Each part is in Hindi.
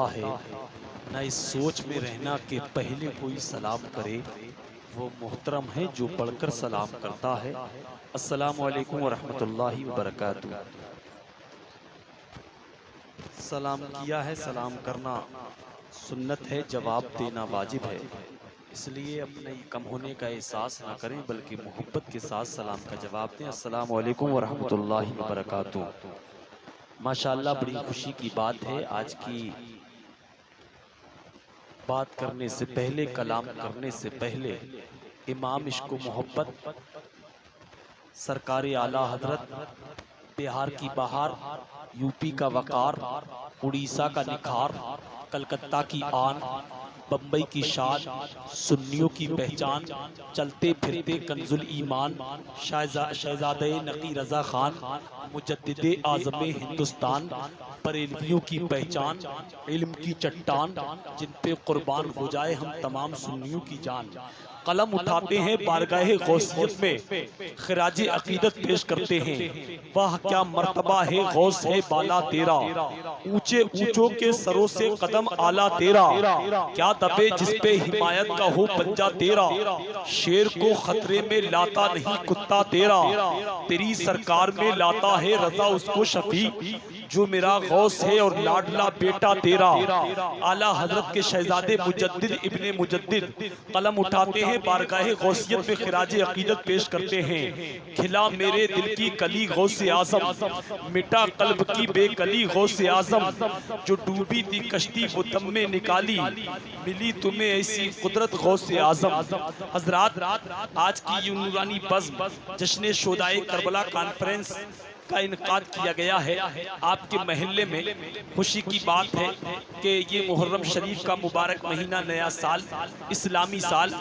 है, न इस सोच में रहना कि पहले कोई सलाम करे। वो मोहतरम है जो पढ़कर सलाम करता है। अस्सलामु अलैकुम वरहमतुल्लाहि वबरकातुहू। सलाम किया है, सलाम करना सुन्नत है, जवाब देना वाजिब है। इसलिए अपने कम होने का एहसास ना करें, बल्कि मोहब्बत के साथ सलाम का जवाब दें। अस्सलामु अलैकुम वरहमतुल्लाहि वबरकातुहू। माशाअल्लाह, बड़ी खुशी की बात है। आज की बात करने से पहले, कलाम करने से पहले, इमाम इश्क मोहब्बत सरकार आला हजरत, बिहार की बहार, यूपी का वकार, उड़ीसा का निखार, कलकत्ता की आन, बम्बई की शान, सुन्नियों की पहचान, चलते फिरते कंजुल ईमान, शहजादे नकी रजा खान, मुजद्दिदे आज़मे हिंदुस्तान, बरेलवियों की पहचान, इल्म की चट्टान, जिन पे कुर्बान हो जाए हम तमाम सुन्नियों की जान। कलम उठाते हैं बारगाहे गौसियत में, खिराज अकीदत पेश करते हैं। वाह क्या मर्तबा है, गौस है बाला तेरा, ऊंचे ऊंचों के सरों से कदम आला तेरा। क्या दबे जिस पे हिमायत का हो पंजा तेरा, शेर को खतरे में लाता नहीं कुत्ता तेरा। तेरी सरकार में लाता है रजा उसको शफी, जो मेरा गौस है और लाडला बेटा तेरा। आला हजरत के शहजादे मुजद्दिद इब्ने मुजद्दिद कलम उठाते हैं बारगाहे गौसियत में, खिराज अकीदत पेश करते हैं। खिला मेरे दिल की कली गौसे आजम, मिटा कल्ब की बेकली गौसे आजम। जो डूबी थी कश्ती वो दम में निकाली, मिली तुम्हें ऐसी कुदरत गौसे आजम। हजरात, आज की ये नूरानी बज़्म जश्न शोदाए करबला कॉन्फ्रेंस का इनकाद किया गया है। आपके महल्ले में खुशी की बात है कि ये मुहर्रम शरीफ का मुबारक महीना, नया साल, इस्लामी साल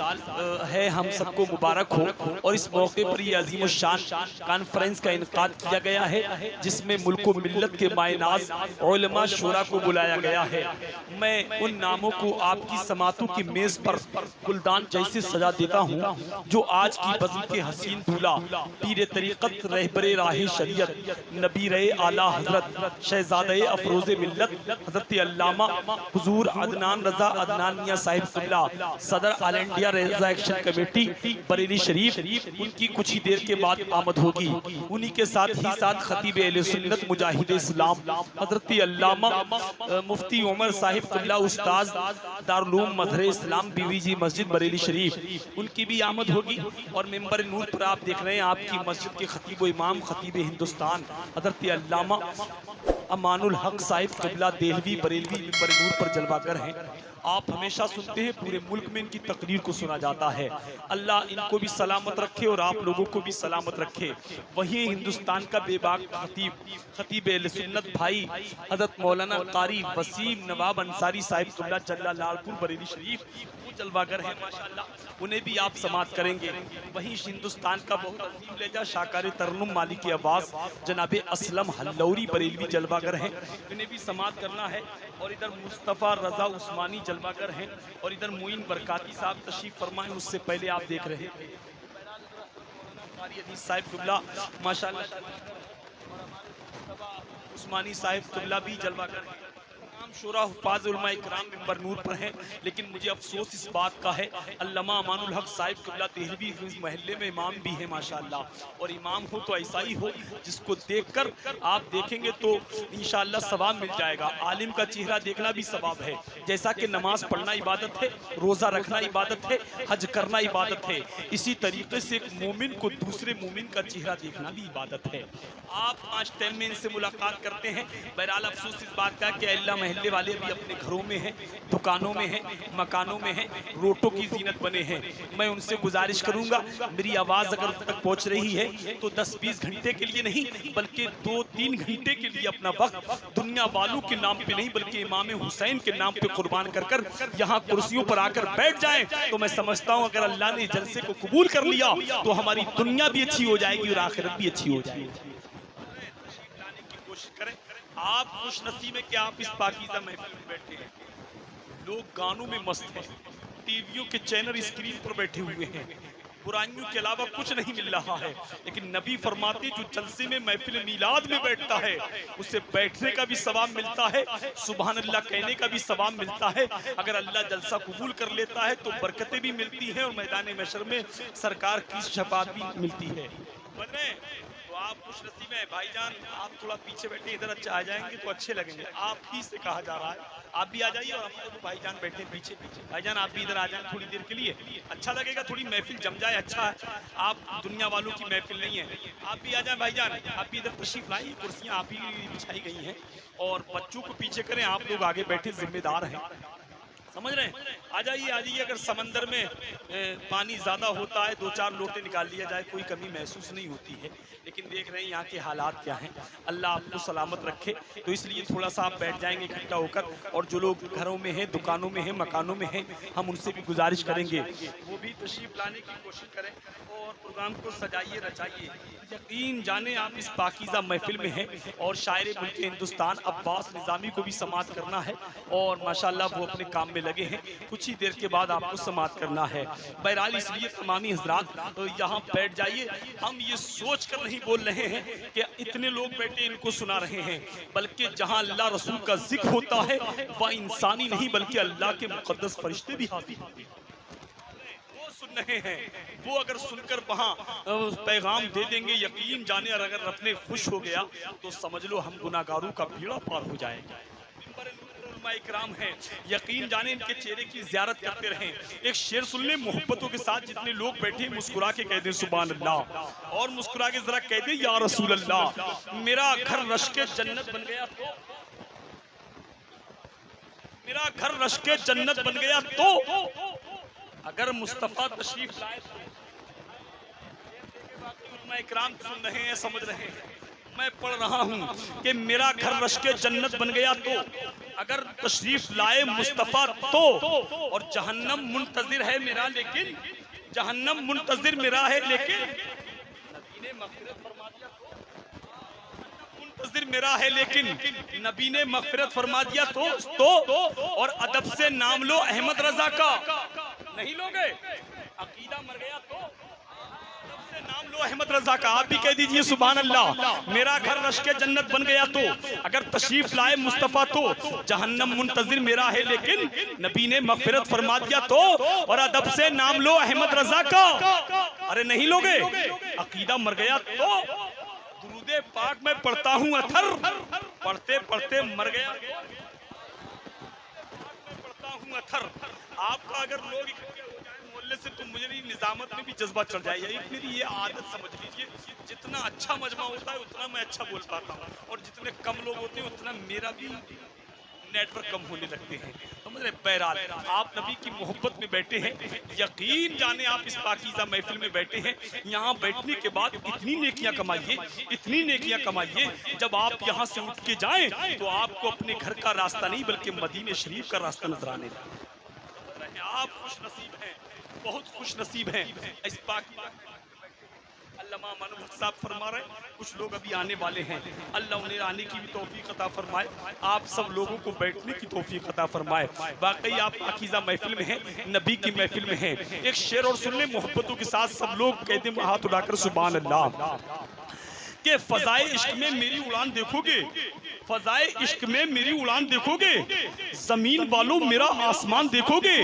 है, हम सबको मुबारक हो। और इस मौके पर ये अजीम शान कॉन्फ्रेंस का इनकाद किया गया है, जिसमें मुल्क व मिल्लत के मायनाज उलमा शूरा को बुलाया गया है। मैं उन नामों को आपकी समातों की मेज पर गुलदान जैसे सजा देता हूँ, जो आज की बज़्म के हसीन दूल्हा, पीर तरीक़त, रहबरे राह शरीयत, नबी रहे आला हजरत, शहजादे अफरोज़े मिल्लत, हजरत अल्लामा हुजूर अदनान रजा अदनानिया साहिब क़िबला, सदर ऑल इंडिया रजा एक्शन कमेटी बरेली शरीफ, उनकी कुछ ही देर के बाद आमद होगी। उन्हीं के साथ ही साथ खतीब अहले सुन्नत मुजाहिद इस्लाम हजरत अल्लामा मुफ्ती उमर साहिब क़िबला, उस्ताद दारुल उलूम मज़हर इस्लाम बीवी जी मस्जिद बरेली शरीफ, उनकी भी आमद होगी। और मिंबर नूर पर आप देख रहे हैं आपकी मस्जिद के खतीब व इमाम, खतीब हिंदुस्तान हजरत अल्लामा अमानुल हक साहिब क़िबला देहलवी बरेलवी मिंबर नूर पर जलवागर हैं। आप हमेशा सुनते हैं, पूरे मुल्क में इनकी तकरीर को सुना जाता है। अल्लाह इनको भी सलामत रखे और आप लोगों को भी सलामत रखे। वहीं हिंदुस्तान का बेबाक खतीब अहले सुन्नत भाई हजरत मौलाना कारी वसीम नवाब अंसारी साहिब क़िबला जल्ला लालपुर बरेली शरीफ, वो जलवागर है माशाअल्लाह, उन्हें भी आप समात करेंगे। वहीं हिंदुस्तान का बहुत अजीम लहजा शाकार तरन्नुम मालिक की आवाज़ जनाबे असलम हल्लौरी बरेलवी जलवागर हैं, इन्हें भी समात करना है। और इधर मुस्तफ़ा रजा उस्मानी जलवागर हैं, और इधर मोइन बरकाती साहब तशरीफ फरमाएं। उससे पहले आप देख रहे हैं साहिब क़िबला माशाअल्लाह, उस्मानी साहिब क़िबला भी जलवागर हैं। शूरा हुफ़ाज़ उलमा इकराम मिंबर नूर पर हैं, लेकिन मुझे अफसोस इस बात का है, अल्लामा अमानुल हक साहिब क़िबला देहलवी इस महल्ले में इमाम भी है माशाअल्लाह। और इमाम हो तो ऐसा ही हो जिसको देखकर आप देखेंगे तो इंशाअल्लाह सवाब मिल जाएगा। आलिम का चेहरा देखना भी सवाब है, जैसा कि नमाज पढ़ना इबादत है, रोज़ा रखना इबादत है, हज करना इबादत है, इसी तरीके से एक मोमिन को दूसरे मोमिन का चेहरा देखना भी इबादत है। आप 5 टाइम में इनसे मुलाकात करते हैं। बहरहाल अफसोस इस बात का कि अल्लाह महल्ले वाले भी अपने घरों में हैं, दुकानों में हैं, मकानों में हैं, रोटों की जीनत बने हैं। मैं उनसे गुजारिश करूंगा, मेरी आवाज़ अगर उन तक पहुंच रही है तो 10-20 घंटे के लिए नहीं, बल्कि 2-3 घंटे के लिए अपना वक्त दुनिया वालों के नाम पे नहीं, बल्कि इमाम हुसैन के नाम पे कुर्बान कर कर यहाँ कुर्सियों पर आकर बैठ जाएं, तो मैं समझता हूँ अगर अल्लाह ने जलसे को कबूल कर लिया तो हमारी दुनिया भी अच्छी हो जाएगी और आखिरत भी अच्छी हो जाएगी। कोशिश करें, आप खुश नसीब है कि आप इस पाकीज़ा महफिल में बैठे हैं। लोग गानों में मस्त हैं, टीवियों के चैनल स्क्रीन पर बैठे हुए हैं, बुराइयों के अलावा कुछ नहीं मिल रहा है। लेकिन नबी फरमाते जो जलसे में महफिल मीलाद में बैठता है उसे बैठने का भी सवाब मिलता है, सुभान अल्लाह कहने का भी सवाब मिलता है। अगर अल्लाह जलसा कबूल कर लेता है तो बरकतें भी मिलती हैं और मैदान महशर में सरकार की शफाअत भी मिलती है। समझ रहे हैं? तो आप खुश नसीब हैं भाईजान, आप थोड़ा पीछे बैठे, इधर अच्छा आ जाएंगे तो अच्छे लगेंगे। आप ही से कहा जा रहा है, आप भी आ जाइए और हमारे तो भाईजान बैठे पीछे। भाईजान आप भी इधर आ जाएं थोड़ी देर के लिए, अच्छा लगेगा, थोड़ी महफिल जम जाए। अच्छा है, आप दुनिया वालों की महफिल नहीं है, आप भी आ जाएं भाईजान, आप भी इधर तशरीफ लाइए, कुर्सियां आप ही बिछाई गई हैं और बच्चों को पीछे करें, आप लोग आगे बैठे जिम्मेदार हैं। समझ रहे हैं? आ जाइए आ जाइए। अगर समंदर में पानी ज्यादा होता है 2-4 लोटे निकाल लिया जाए, कोई कमी महसूस नहीं होती है। लेकिन देख रहे हैं यहाँ के हालात क्या हैं। अल्लाह आपको सलामत रखे, तो इसलिए थोड़ा सा आप बैठ जाएंगे इकट्ठा होकर। और जो लोग घरों में हैं, दुकानों में हैं, मकानों में हैं, हम उनसे भी गुजारिश करेंगे वो भी तशरीफ लाने की कोशिश करें और प्रोग्राम को सजाइए रचाइए। यकीन जाने आप इस पाकीज़ा महफिल में हैं और शायर मुल्क हिंदुस्तान अब्बास निज़ामी को भी समाअत करना है और माशाअल्लाह वो अपने काम में लगे हैं। कुछ ही देर के बाद आपको समाअत करना है। बहरहाल इसलिए तमामी हजरात तो यहाँ बैठ जाइए। हम ये सोच कर नहीं बोल रहे हैं कि इतने लोग बैठे इनको सुना रहे हैं, बल्कि जहाँ अल्लाह रसूल का जिक्र होता है वह इंसानी नहीं बल्कि अल्लाह के मुकद्दस फरिश्ते भी हाजिर हैं, वो सुन रहे हैं। वो अगर सुनकर वहाँ पैगाम दे देंगे, यकीन जाने अगर अपने खुश हो गया तो समझ लो हम गुनाहगारों का बेड़ा पार हो जाएगा। इकराम है, यकीन जाने इनके चेहरे की ज़ियारत करते रहें। एक शेर सुन ले मोहब्बतों के साथ, जितने लोग बैठे मुस्कुरा के कह दे सुभान अल्लाह, और मुस्कुरा के जरा कह दे या रसूल अल्लाह। मेरा घर रश्के जन्नत बन गया तो, मेरा घर रश्के जन्नत बन गया तो अगर मुस्तफा तशरीफ लाए। इकराम सुन रहे हैं, समझ रहे हैं। मैं पढ़ रहा हूँ कि मेरा घर रश्के जन्नत बन गया तो अगर तशरीफ लाए मुस्तफा तो, और जहन्नम मुंतजिर है मेरा लेकिन, जहन्नम मुंतजिर मेरा है लेकिन नबी ने मग़फ़िरत फरमा दिया तो, मुंतजिर मेरा है लेकिन नबी ने मग़फ़िरत फरमा दिया तो और अदब से नाम लो अहमद रजा का, नहीं लोगे अकीदा मर गया तो नाम लो अहमद रजा का। आप भी कह दीजिए सुभान अल्लाह। मेरा घर रश्के जन्नत बन गया तो अगर तशरीफ लाए मुस्तफा तो जहन्नम मुंतजिर मेरा है लेकिन नबी ने मग़फ़िरत फरमा दिया तो और अदब से नाम लो अहमद रजा का। अरे नहीं लोगे अकीदा मर गया तो। दुरूदे पाक में पढ़ता हूँ अथर, पढ़ते पढ़ते मर गया, पढ़ता हूँ अथर। आपका अगर लोग से तो मुझे नहीं निजामत में भी जज्बा चढ़ जाएगा। मेरी ये आदत समझ लीजिए, जितना अच्छा मजमा होता है उतना मैं अच्छा बोल पाता हूँ और जितने कम लोग होते हैं उतना मेरा भी नेटवर्क कम होने लगते हैं। समझ रहे? बहरहाल आप नबी की मोहब्बत में बैठे हैं, यकीन जाने आप इस पाकीज़ा महफिल में बैठे हैं। यहाँ बैठने के बाद इतनी नेकियां कमाइए, इतनी नेकियां कमाइए, जब आप यहाँ से उठ के जाएं तो आपको अपने घर का रास्ता नहीं बल्कि मदीने शरीफ का रास्ता नजर आने लगे। आप खुश नसीब हैं, बहुत खुश नसीब हैं। इस अल्लामा मनोहर साहब फरमा रहे हैं कुछ लोग अभी आने वाले हैं, अल्लाह उन्हें आने की भी तौफीक अता फरमाए, आप सब लोगों को बैठने की तौफीक अता फरमाए। वाकई आप पाकीज़ा महफिल में हैं, नबी की महफिल में हैं। एक शेर और सुनने मोहब्बतों के साथ सब लोग कहते हैं हाथ उठाकर सुभान अल्लाह के फजाए इश्क में मेरी उड़ान देखोगे, फजाए इश्क में मेरी उड़ान देखोगे, जमीन वालों मेरा आसमान देखोगे,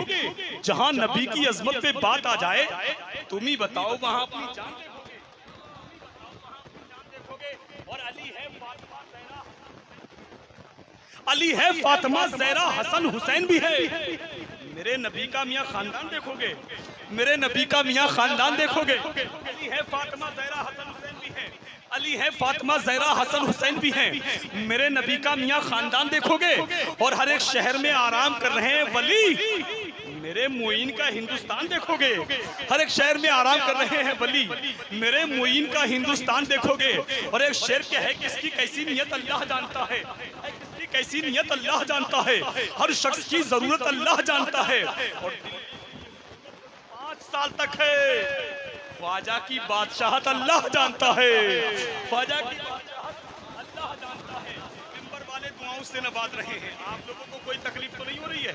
जहां नबी की अजमत पे बात आ जाए तुम ही बताओ वहां अपनी जान देखोगे। और अली है फातिमा ज़हरा हसन हुसैन भी है। मेरे नबी का मियाँ खानदान देखोगे, मेरे नबी का मियाँ खानदान देखोगे। अली है फातिमा ज़हरा हसन हुसैन भी है, अली है फातिमा ज़हरा हसन हुसैन भी हैं। मेरे नबी का मियाँ खानदान देखोगे और हर एक शहर में आराम कर रहे हैं वली, मेरे मोइन का हिंदुस्तान देखोगे। हर एक शहर में आराम कर रहे हैं वली, मेरे मोइन का हिंदुस्तान देखोगे। और एक शेर क्या है कि इसकी कैसी नियत अल्लाह जानता है, इसकी कैसी नियत अल्लाह जानता है, हर शख्स की जरूरत अल्लाह जानता है। और 5 साल तक है ख्वाजा की बादशाहत अल्लाह जानता है, ख्वाजा की बादशाहत अल्लाह जानता है। मिंबर वाले दुआ दुआओं से नवाज रहे हैं। आप लोगों को कोई तकलीफ तो नहीं हो रही है,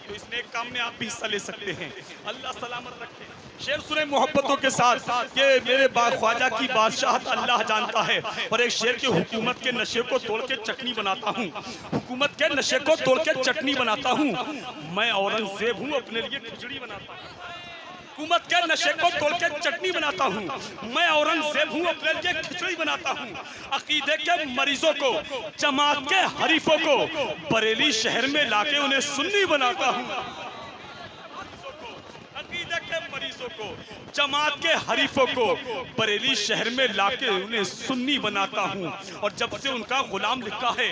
तो इस नेक काम में आप भी हिस्सा ले सकते हैं। अल्लाह सलामत रखे। शेर सुने मोहब्बतों के साथ कि मेरे ख्वाजा की बादशाहत अल्लाह जानता है। और एक शेर के हुकूमत के नशे को तोड़ के चटनी बनाता हूँ, हुकूमत के नशे को तोड़ के चटनी बनाता हूँ। मैं औरंगजेब हूँ, अपने लिए खिचड़ी बनाता हूँ। हुकूमत के नशे को तोड़ के चटनी बनाता हूँ, मैं औरंगजेब हूँ, अपने लिए खिचड़ी बनाता हूँ। अकीदे के मरीजों को, जमात के हरीफों को बरेली शहर में लाके उन्हें सुन्नी बनाता हूँ। अकीदे के मरीजों को, जमात के हरीफों को बरेली शहर में लाके उन्हें सुन्नी बनाता हूँ। और जब से उनका गुलाम लिखा है,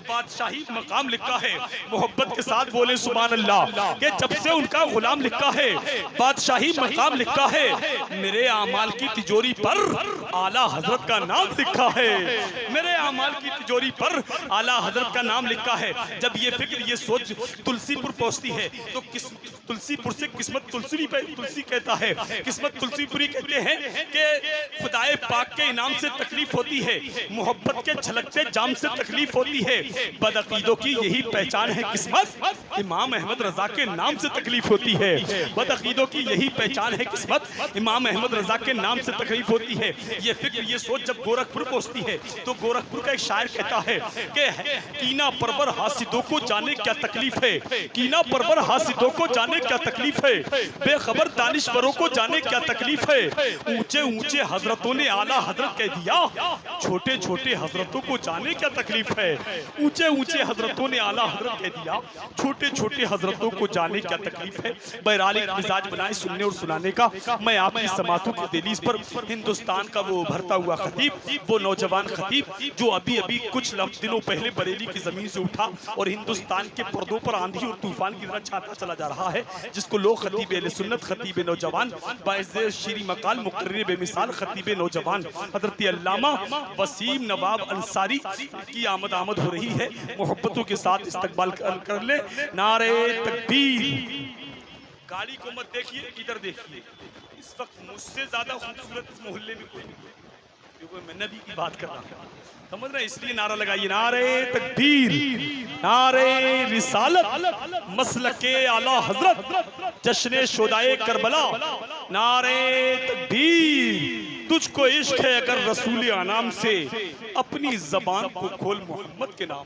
बादशाही मकाम लिखा है, मोहब्बत के साथ बोले सुभान अल्लाह, कि जब से उनका गुलाम लिखा है, बादशाही मकाम लिखा है, मेरे आमाल की तिजोरी पर आला हजरत का नाम लिखा है। मेरे आमाल की तिजोरी पर आला हजरत का नाम लिखा है। जब ये फिक्र, ये सोच तुलसीपुर पहुंचती है, तो तुलसीपुर से किस्मत तुलसी कहता है, किस्मत तुलसीपुरी कहते हैं कि खुदाए पाक के इनाम से तकलीफ होती है, मोहब्बत के झलकते जाम से तकलीफ होती है। बदअकीदों की यही पहचान है किस्मत, इमाम अहमद रजा के नाम से तकलीफ होती है। बदअकीदों की यही पहचान है किस्मत, इमाम अहमद रजा के नाम से तकलीफ होती है। ये फिक्र, ये सोच जब गोरखपुर पहुंचती है, तो गोरखपुर का एक शायर कहता है कि कीना परवर हासिदों को जाने क्या तकलीफ है, कीना परवर हासिदों को जाने क्या तकलीफ है, बेखबर दानिश्वरों को जाने क्या तकलीफ है। ऊंचे ऊंचे हजरतों ने आला हजरत कह दिया, छोटे छोटे हजरतों को जाने क्या तकलीफ है। ऊंचे ऊंचे हजरतों ने आला हजरत कह दिया, छोटे छोटे हजरतों को जाने क्या तकलीफ है। बहरहाल एक मिजाज बनाए सुनने और सुनाने का। मैं आपकी समातों की दहलीज पर हिंदुस्तान का वो उभरता हुआ खतीब, वो नौजवान खतीब जो अभी अभी कुछ दिनों पहले बरेली की जमीन से उठा और हिंदुस्तान के पर्दों पर आंधी और तूफान की तरह छाता चला जा रहा है, जिसको लोग खतीब अहले सुन्नत, खतीब नौजवान, बाइज़ शीरी मकाल, मुकर्रिर बेमिसाल खतीब नौजवान हजरत अल्लामा वसीम नवाब अंसारी की आमद हो रही है। मोहब्बतों के साथ इस्तकबाल कर ले। नारे तकबीर। गाड़ी को मत देखिए, इधर देखिए। इस वक्त मुझसे ज्यादा खूबसूरत इस मोहल्ले में कोई नहीं, क्योंकि मैं नबी की बात कर रहा हूँ, समझ रहे, इसलिए नारा लगाइए, नारे तकबीर, नारे रिसालत, मसलके आला हजरत, जश्न शुदाए करबला, नारे तकबीर। तुझको इश्क है अगर रसूल अनाम से, अपनी जबान को खोल मोहम्मद के नाम।